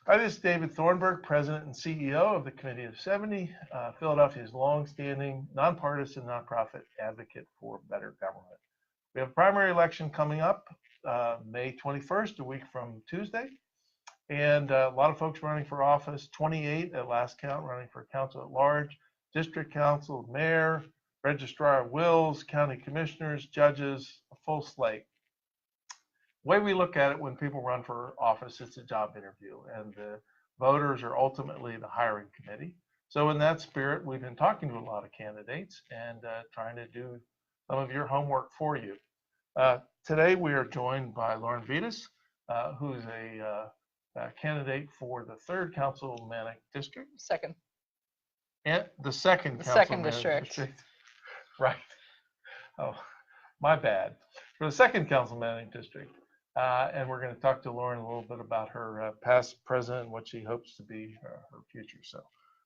Hi, this is David Thornburgh, President and CEO of the Committee of 70, Philadelphia's longstanding nonpartisan nonprofit advocate for better government. We have a primary election coming up May 21st, a week from Tuesday, and a lot of folks running for office, 28 at last count, running for council at large, district council, mayor, registrar of wills, county commissioners, judges, a full slate. The way we look at it when people run for office, it's a job interview, and the voters are ultimately the hiring committee. So in that spirit, we've been talking to a lot of candidates and trying to do some of your homework for you. Today, we are joined by Lauren Vidas, who is a candidate for the 3rd Councilmanic District. Second. And the 2nd The Councilmanic 2nd district. Right. Oh, my bad. For the 2nd Councilmanic District. And we're going to talk to Lauren a little bit about her past, present, and what she hopes to be her future. So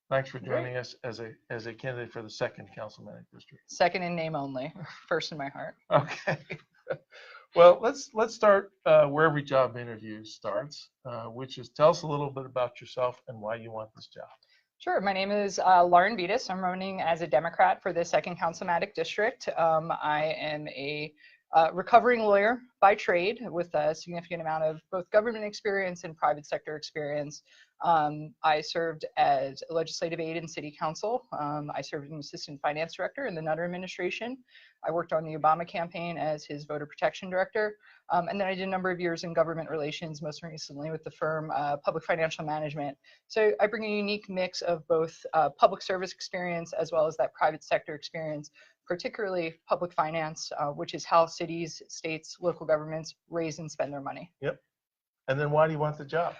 thanks for joining us as a candidate for the 2nd Councilmanic District. Second in name only, first in my heart. Okay. Well, let's start where every job interview starts, which is tell us a little bit about yourself and why you want this job. Sure. My name is Lauren Vidas. I'm running as a Democrat for the 2nd Councilmanic District. I am a recovering lawyer by trade with a significant amount of both government experience and private sector experience. I served as a legislative aide in city council. I served as an assistant finance director in the Nutter administration. I worked on the Obama campaign as his voter protection director. And then I did a number of years in government relations, most recently with the firm Public Financial Management. So I bring a unique mix of both public service experience as well as that private sector experience, particularly public finance, which is how cities, states, local governments raise and spend their money. Yep. And then why do you want the job?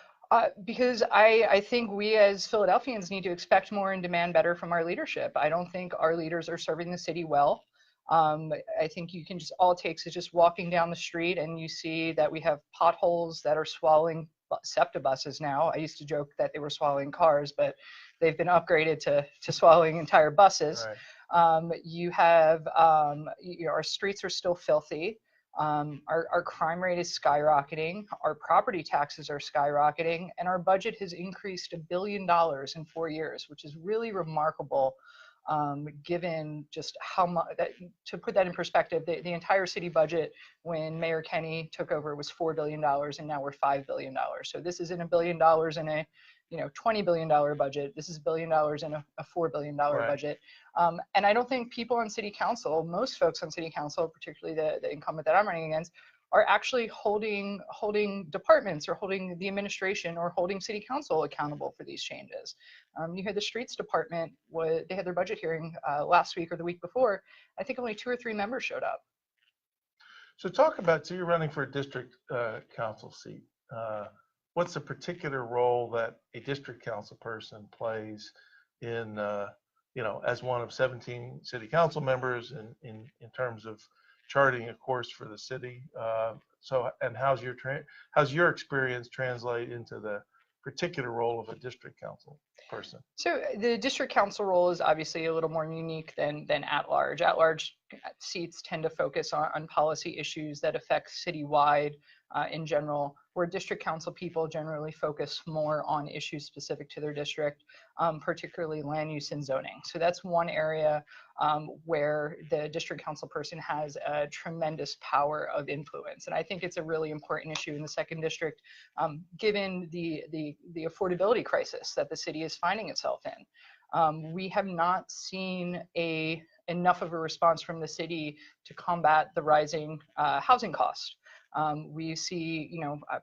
Because I think we as Philadelphians need to expect more and demand better from our leadership. I don't think our leaders are serving the city well. I think you can just, all it takes is just walking down the street and you see that we have potholes that are swallowing SEPTA buses now. I used to joke that they were swallowing cars, but they've been upgraded to swallowing entire buses. Right. You have, our streets are still filthy. Our crime rate is skyrocketing. Our property taxes are skyrocketing, and our budget has increased $1 billion in 4 years, which is really remarkable. Given just how much, to put that in perspective, the entire city budget when Mayor Kenny took over was $4 billion, and now we're $5 billion. So this isn't $1 billion in a $20 billion budget. This is $1 billion in a $4 billion Right. budget. And I don't think people on city council, most folks on city council, particularly the incumbent that I'm running against, are actually holding departments or holding the administration or holding city council accountable for these changes. You hear the streets department, they had their budget hearing last week or the week before. I think only 2 or 3 members showed up. So talk about, so you're running for a district council seat. What's the particular role that a district council person plays in, as one of 17 city council members in terms of charting a course for the city? And how's your experience translate into the particular role of a district council person? So the district council role is obviously a little more unique than at large. At large seats tend to focus on policy issues that affect citywide in general, where district council people generally focus more on issues specific to their district, particularly land use and zoning. So that's one area where the district council person has a tremendous power of influence. And I think it's a really important issue in the 2nd district, given the affordability crisis that the city is finding itself in. We have not seen enough of a response from the city to combat the rising housing cost. We see,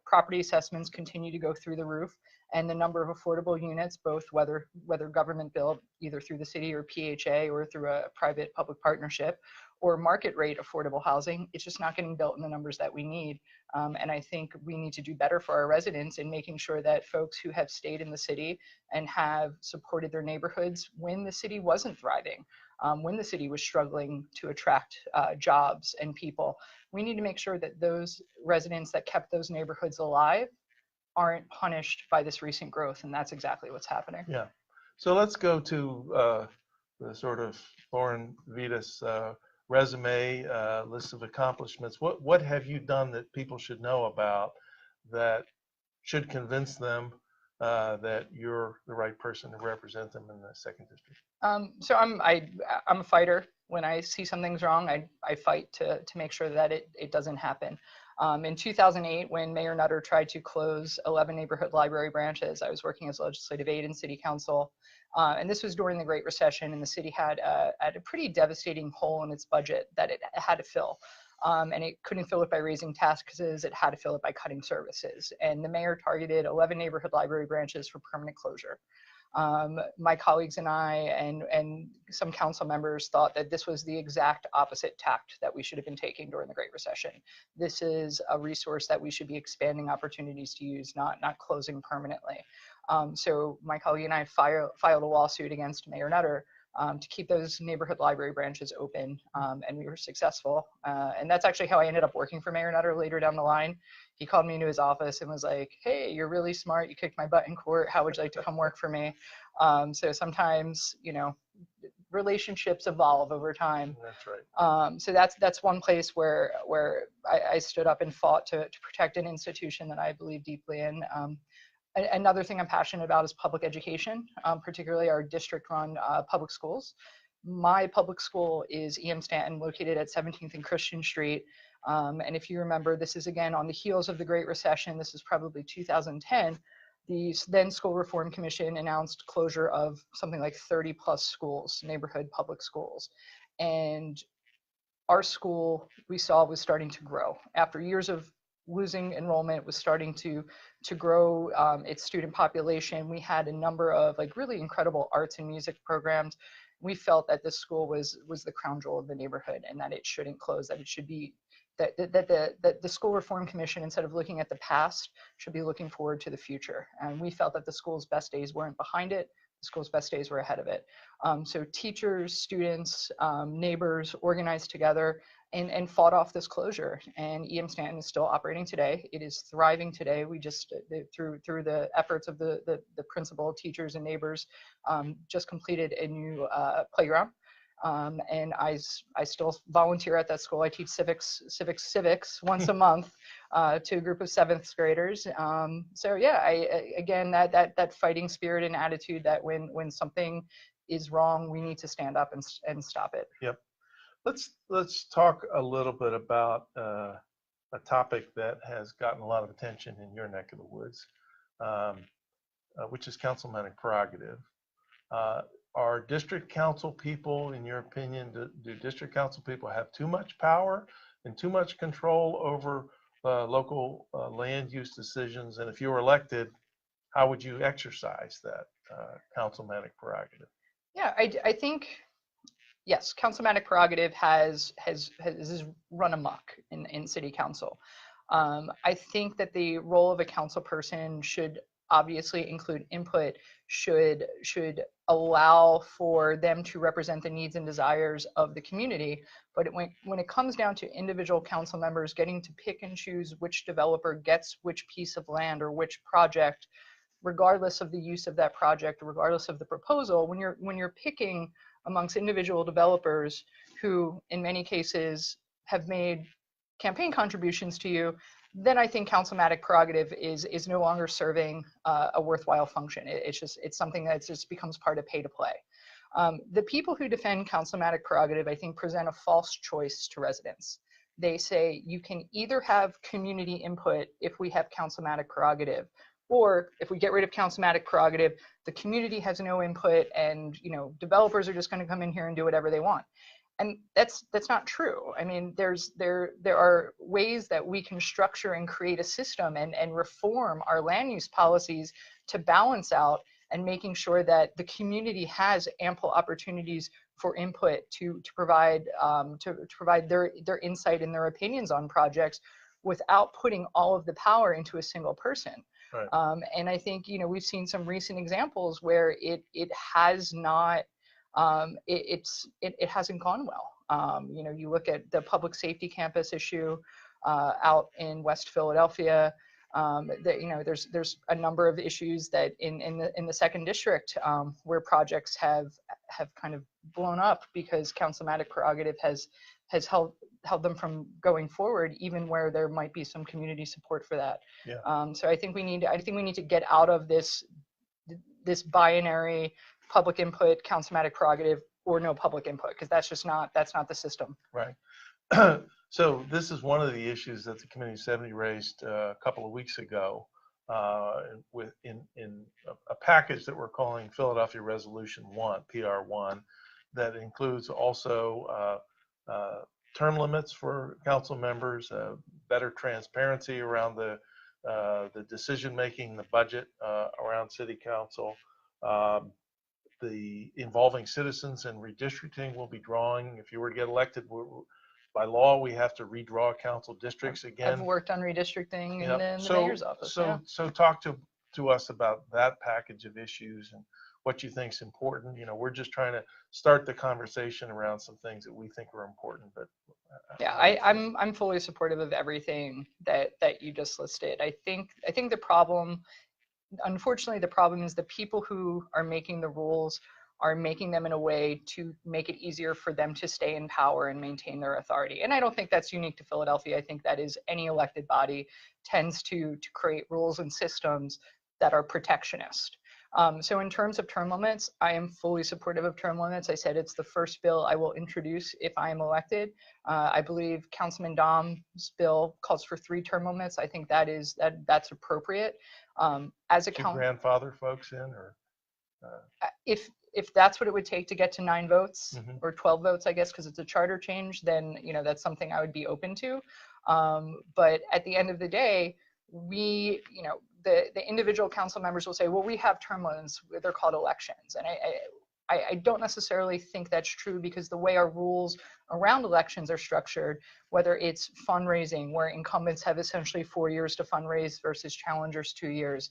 property assessments continue to go through the roof, and the number of affordable units, both whether government built either through the city or PHA or through a private public partnership, or market rate affordable housing, it's just not getting built in the numbers that we need. And I think we need to do better for our residents in making sure that folks who have stayed in the city and have supported their neighborhoods when the city wasn't thriving, when the city was struggling to attract jobs and people, we need to make sure that those residents that kept those neighborhoods alive aren't punished by this recent growth, and that's exactly what's happening. Yeah. So let's go to the sort of Lauren Vidas resume, list of accomplishments. What have you done that people should know about that should convince them that you're the right person to represent them in the second district? So I'm a fighter. When I see something's wrong, I fight to make sure that it doesn't happen. In 2008, when Mayor Nutter tried to close 11 neighborhood library branches, I was working as legislative aide in City Council. And this was during the Great Recession, and the city had a pretty devastating hole in its budget that it had to fill. And it couldn't fill it by raising taxes, it had to fill it by cutting services. And the mayor targeted 11 neighborhood library branches for permanent closure. My colleagues and I and some council members thought that this was the exact opposite tact that we should have been taking during the Great Recession. This is a resource that we should be expanding opportunities to use, not closing permanently. So my colleague and I filed a lawsuit against Mayor Nutter to keep those neighborhood library branches open, and we were successful. And that's actually how I ended up working for Mayor Nutter later down the line. He called me into his office and was like, "Hey, you're really smart. You kicked my butt in court. How would you like to come work for me?" So sometimes, relationships evolve over time. That's right. So that's one place where I stood up and fought to protect an institution that I believe deeply in. Another thing I'm passionate about is public education, particularly our district-run public schools. My public school is E.M. Stanton, located at 17th and Christian Street. And if you remember, this is again on the heels of the Great Recession. This is probably 2010. The then School Reform Commission announced closure of something like 30 plus schools, neighborhood public schools. And our school, we saw, was starting to grow. After years of losing enrollment, was starting to grow its student population. We had a number of really incredible arts and music programs. We felt that this school was the crown jewel of the neighborhood, and that it shouldn't close, that it should be, that the School Reform Commission, instead of looking at the past, should be looking forward to the future. And we felt that the school's best days weren't behind it, the school's best days were ahead of it. So teachers, students, neighbors organized together and fought off this closure. And E.M. Stanton is still operating today. It is thriving today. We just, through the efforts of the principal, teachers, and neighbors, just completed a new playground. And I still volunteer at that school. I teach civics once a month to a group of 7th graders. So yeah, again, that fighting spirit and attitude that when something is wrong, we need to stand up and stop it. Yep. Let's talk a little bit about a topic that has gotten a lot of attention in your neck of the woods, which is councilmanic prerogative. Are district council people, in your opinion, do district council people have too much power and too much control over local land use decisions? And if you were elected, how would you exercise that councilmanic prerogative? Yeah, I think, yes, councilmanic prerogative has run amok in city council. I think that the role of a council person should obviously include input, should allow for them to represent the needs and desires of the community. But when it comes down to individual council members getting to pick and choose which developer gets which piece of land or which project, regardless of the use of that project, regardless of the proposal, when you're picking amongst individual developers who in many cases have made campaign contributions to you, then I think councilmanic prerogative is no longer serving a worthwhile function. It's something that just becomes part of pay to play. The people who defend councilmanic prerogative, I think, present a false choice to residents. They say you can either have community input if we have councilmanic prerogative, or if we get rid of councilmanic prerogative, the community has no input, and developers are just going to come in here and do whatever they want. And that's not true. I mean, there are ways that we can structure and create a system and reform our land use policies to balance out and making sure that the community has ample opportunities for input to provide their insight and their opinions on projects without putting all of the power into a single person. Right. And I think we've seen some recent examples where it has not. It hasn't gone well. You look at the public safety campus issue out in West Philadelphia. There's a number of issues that in the 2nd district where projects have kind of blown up because councilmanic prerogative has held them from going forward, even where there might be some community support for that. Yeah. So I think we need to get out of this this binary public input, councilmatic prerogative, or no public input, because that's not the system. Right. So this is one of the issues that the Committee of 70 raised a couple of weeks ago in a package that we're calling Philadelphia Resolution 1, PR1, that includes also term limits for council members, better transparency around the decision making, the budget around city council. The involving citizens and redistricting will be drawing. If you were to get elected, by law, we have to redraw council districts again. I've worked on redistricting Yep. in the mayor's office. So talk to us about that package of issues and what you think is important. You know, we're just trying to start the conversation around some things that we think are important. But yeah, I'm fully supportive of everything that you just listed. I think the problem, unfortunately, the problem is the people who are making the rules are making them in a way to make it easier for them to stay in power and maintain their authority. And I don't think that's unique to Philadelphia. I think that is any elected body tends to create rules and systems that are protectionist. So in terms of term limits, I am fully supportive of term limits. I said it's the first bill I will introduce if I am elected. I believe Councilman Dom's bill calls for 3 term limits. I think that's appropriate. As a grandfather folks in, or if that's what it would take to get to 9 votes Mhm. or 12 votes, I guess, because it's a charter change, then that's something I would be open to. But at the end of the day, the individual council members will say, well, we have term limits, they're called elections. And I don't necessarily think that's true, because the way our rules around elections are structured, whether it's fundraising, where incumbents have essentially 4 years to fundraise versus challengers 2 years,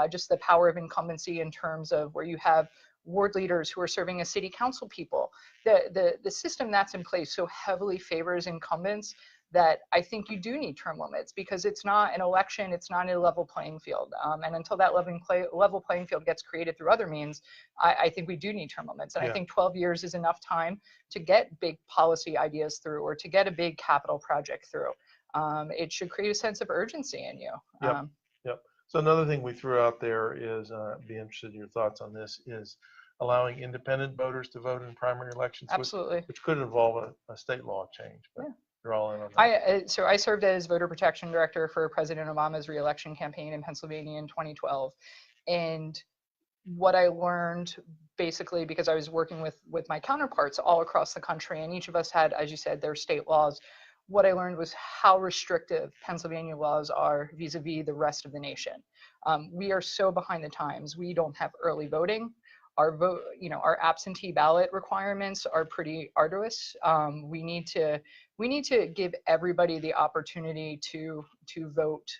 just the power of incumbency in terms of where you have ward leaders who are serving as city council people. The system that's in place so heavily favors incumbents that I think you do need term limits, because it's not an election, it's not a level playing field. And until that level playing field gets created through other means, I think we do need term limits. And I think 12 years is enough time to get big policy ideas through, or to get a big capital project through. It should create a sense of urgency in you. Yep. So another thing we threw out there is, be interested in your thoughts on this, is allowing independent voters to vote in primary elections. Absolutely. Which could involve a state law change. But you're all in on that. So I served as voter protection director for President Obama's re-election campaign in Pennsylvania in 2012. And what I learned, basically, because I was working with my counterparts all across the country, and each of us had, as you said, their state laws, what I learned was how restrictive Pennsylvania laws are vis-a-vis the rest of the nation. We are so behind the times. We don't have early voting. Our absentee ballot requirements are pretty arduous. We need to give everybody the opportunity to vote,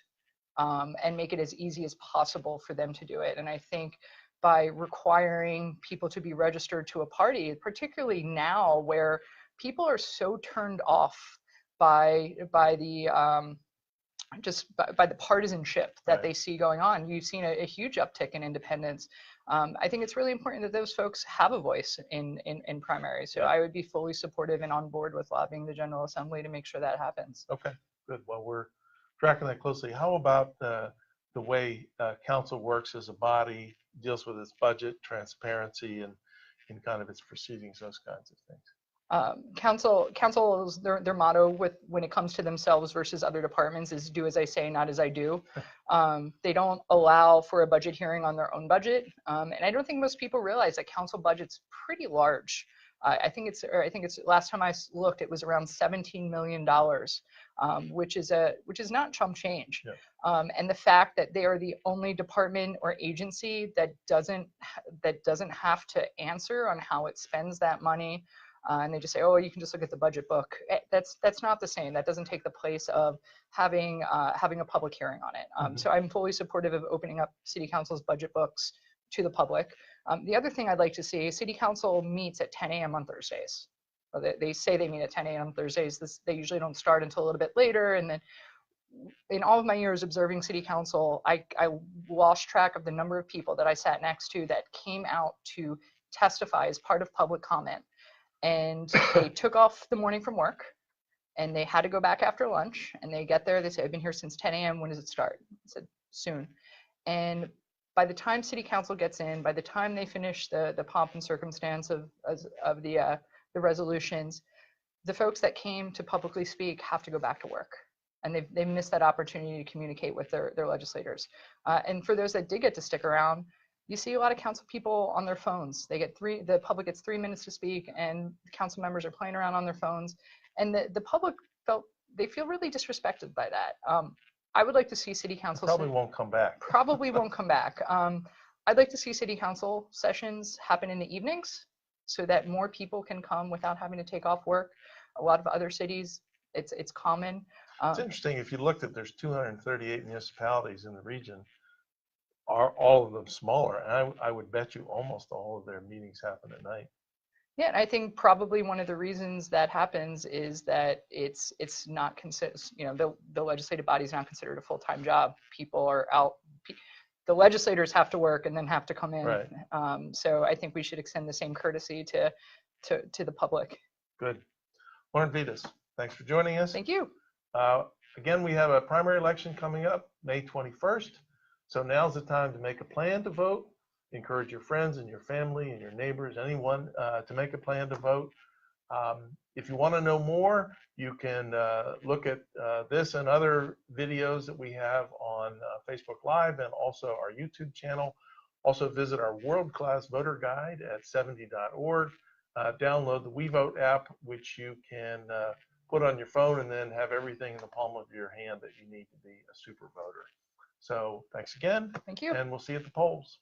and make it as easy as possible for them to do it. And I think by requiring people to be registered to a party, particularly now where people are so turned off by the partisanship that they see going on. You've seen a huge uptick in independence. I think it's really important that those folks have a voice in primaries. So I would be fully supportive and on board with lobbying the General Assembly to make sure that happens. Okay, good. Well, we're tracking that closely. How about the way council works as a body, deals with its budget, transparency, and kind of its proceedings, those kinds of things? Council's their motto when it comes to themselves versus other departments is do as I say, not as I do. They don't allow for a budget hearing on their own budget, and I don't think most people realize that council budget's pretty large. I think it's last time I looked, it was around $17 million, which is not chump change. Yeah. And the fact that they are the only department or agency that doesn't have to answer on how it spends that money. And they just say, oh, you can just look at the budget book. That's not the same. That doesn't take the place of having a public hearing on it. So I'm fully supportive of opening up City Council's budget books to the public. The other thing I'd like to see, City Council meets at 10 a.m. on Thursdays. Well, they say they meet at 10 a.m. on Thursdays. They usually don't start until a little bit later. And then in all of my years observing City Council, I lost track of the number of people that I sat next to that came out to testify as part of public comment. And they took off the morning from work, and they had to go back after lunch, and they get there, they say, I've been here since 10 a.m. When does it start? I said, soon. And by the time city council gets in, by the time they finish the pomp and circumstance of the resolutions, the folks that came to publicly speak have to go back to work. And they've missed that opportunity to communicate with their legislators. And for those that did get to stick around, you see a lot of council people on their phones. The public gets 3 minutes to speak, and council members are playing around on their phones. And the public they feel really disrespected by that. I would like to see city council Probably won't come back. Probably won't come back. I'd like to see city council sessions happen in the evenings so that more people can come without having to take off work. A lot of other cities, it's common. It's interesting, if you looked at, there's 238 municipalities in the region. Are all of them smaller? And I would bet you almost all of their meetings happen at night. Yeah, and I think probably one of the reasons that happens is that it's not considered, the legislative body is not considered a full-time job. People are out, the legislators have to work and then have to come in. Right. So I think we should extend the same courtesy to the public. Good. Lauren Vidas, thanks for joining us. Thank you. Again, we have a primary election coming up May 21st. So now's the time to make a plan to vote. Encourage your friends and your family and your neighbors, anyone, to make a plan to vote. If you want to know more, you can look at this and other videos that we have on Facebook Live and also our YouTube channel. Also visit our world-class voter guide at c70.org. Download the We Vote app, which you can put on your phone and then have everything in the palm of your hand that you need to be a super voter. So thanks again. Thank you. And we'll see you at the polls.